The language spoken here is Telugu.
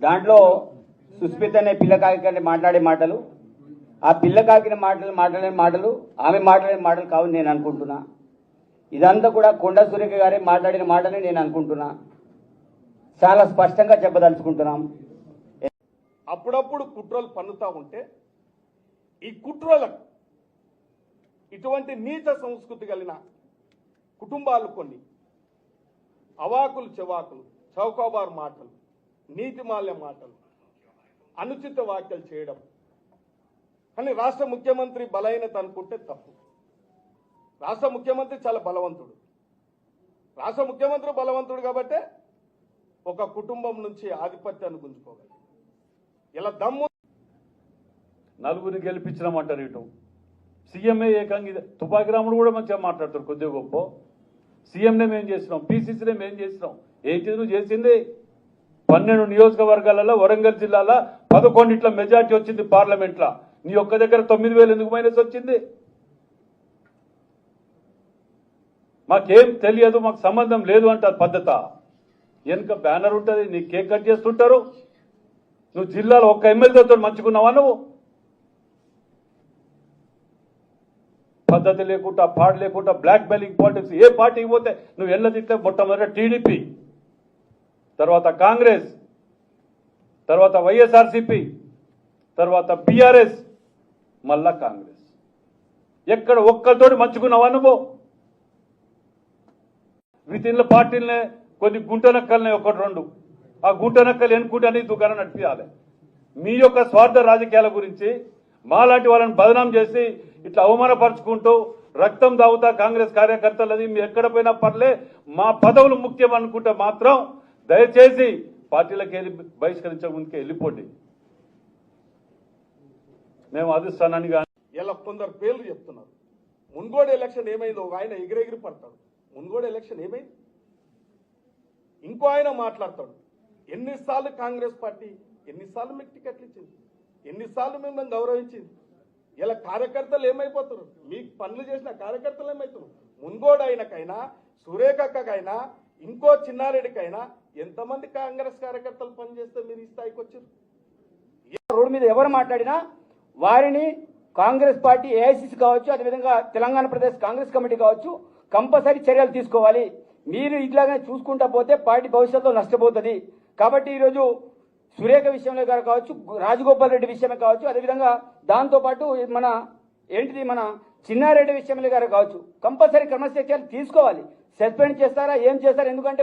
దాంట్లో సుస్మిత అనే పిల్లకాకి మాట్లాడే మాటలు, ఆ పిల్లకాకిన మాట్లాడే మాటలు ఆమె మాట్లాడే మాటలు కావని నేను అనుకుంటున్నా. ఇదంతా కూడా కొండ సురేఖ గారే మాట్లాడిన మాటని నేను అనుకుంటున్నా. చాలా స్పష్టంగా చెప్పదలుచుకుంటున్నాం. అప్పుడప్పుడు కుట్రలు పన్నుతా ఉంటే ఈ కుట్రలకు ఇటువంటి నీచ సంస్కృతి కలిగిన కుటుంబాలు కొన్ని అవాకులు చెవాకులు, చౌకాబారు మాటలు, నీతిమాల్య మాటలు, అనుచిత వ్యాఖ్యలు చేయడం కానీ రాష్ట్ర ముఖ్యమంత్రి బలహీనత అనుకుంటే తప్పు. రాష్ట్ర ముఖ్యమంత్రి చాలా బలవంతుడు. రాష్ట్ర ముఖ్యమంత్రి బలవంతుడు కాబట్టే ఒక కుటుంబం నుంచి ఆధిపత్యాన్ని గుంజుకోగలరు. ఇలా దమ్ము నలుగురిని గెలిపించినామంటారు. ఇటు సీఎంఏ ఏకంగా తుపాకి రాముడు కూడా మంచిగా మాట్లాడతారు కొద్దిగా గొప్ప. సీఎంనే మేము చేసినాం, పీసీసీనే మేము చేసినాం. ఏంటి నువ్వు చేసింది? 12 నియోజకవర్గాలలో వరంగల్ జిల్లాలో 11 మెజార్టీ వచ్చింది పార్లమెంట్లో. నీ ఒక్క దగ్గర 9,000 ఎందుకు మైనస్ వచ్చింది? మాకేం తెలియదు, మాకు సంబంధం లేదు అంటారు పద్ధత. వెనుక బ్యానర్ ఉంటుంది, నీ కేక్ కట్ చేస్తుంటారు. నువ్వు జిల్లాలో ఒక్క ఎమ్మెల్యేతో మంచుకున్నావా? నువ్వు పద్ధతి లేకుండా, పాడు లేకుండా, బ్లాక్ మెయిలింగ్ పాలిటిక్స్. ఏ పార్టీకి పోతే నువ్వు ఎల్లదిట్టే మొట్టమొదటి టీడీపీ, తర్వాత కాంగ్రెస్, తర్వాత వైఎస్ఆర్సీపీ, తర్వాత బీఆర్ఎస్, మళ్ళా కాంగ్రెస్. ఎక్కడ ఒక్కరితోటి మంచుకున్నావా నువ్వు? వితిన్ల పార్టీలనే కొన్ని గుంటనక్కలనే 1-2, ఆ గుంటనక్కలు ఎన్నుకుంటే దుకాణం నడిపించాలి. మీ యొక్క స్వార్థ రాజకీయాల గురించి మాలాంటి వాళ్ళని బదనాం చేసి ఇట్లా అవమానపరుచుకుంటూ రక్తం దాగుతా కాంగ్రెస్ కార్యకర్తలది మీరు ఎక్కడ పోయినా పర్లే, మా పదవులు ముఖ్యం అనుకుంటే మాత్రం దయచేసి పార్టీలకు వెళ్ళి బహిష్కరించే ముందుకే వెళ్ళిపోండి. మేము అధిష్టానాన్ని కానీ ఇలా కొందరు పేర్లు చెప్తున్నారు. మున్గోడు ఎలక్షన్ ఏమైందో ఆయన ఎగిరెగిరి పడతాడు. మున్గోడు ఎలక్షన్ ఏమైంది? ఇంకో ఆయన మాట్లాడతాడు. ఎన్నిసార్లు కాంగ్రెస్ పార్టీ ఎన్నిసార్లు మీకు టికెట్లు ఇచ్చింది, ఎన్నిసార్లు మిమ్మల్ని గౌరవించింది. ఇలా కార్యకర్తలు ఏమైపోతున్నారు? మీకు పనులు చేసిన కార్యకర్తలు ఏమవుతున్నారు? మున్గోడు ఆయనకైనా, సురేఖకైనా, ఇంకో చిన్నారెడ్డికైనా ఎంతమంది కాంగ్రెస్ కార్యకర్తలు పనిచేస్తే మీరు ఈ స్థాయికి వచ్చారు? రోడ్డు మీద ఎవరు మాట్లాడినా వారిని కాంగ్రెస్ పార్టీ ఏఐసిసి కావచ్చు, అదేవిధంగా తెలంగాణ ప్రదేశ్ కాంగ్రెస్ కమిటీ కావచ్చు, కంపల్సరీ చర్యలు తీసుకోవాలి. మీరు ఇట్లానే చూసుకుంటా పోతే పార్టీ భవిష్యత్తులో నష్టపోతుంది. కాబట్టి ఈరోజు సురేఖ విషయంలో గారు కావచ్చు, రాజగోపాల్ రెడ్డి విషయమే కావచ్చు, అదేవిధంగా దాంతోపాటు మన చిన్నారెడ్డి విషయంలో గారు కావచ్చు, కంపల్సరీ క్రమశిక్షణలు తీసుకోవాలి. సస్పెండ్ చేస్తారా, ఏం చేస్తారా? ఎందుకంటే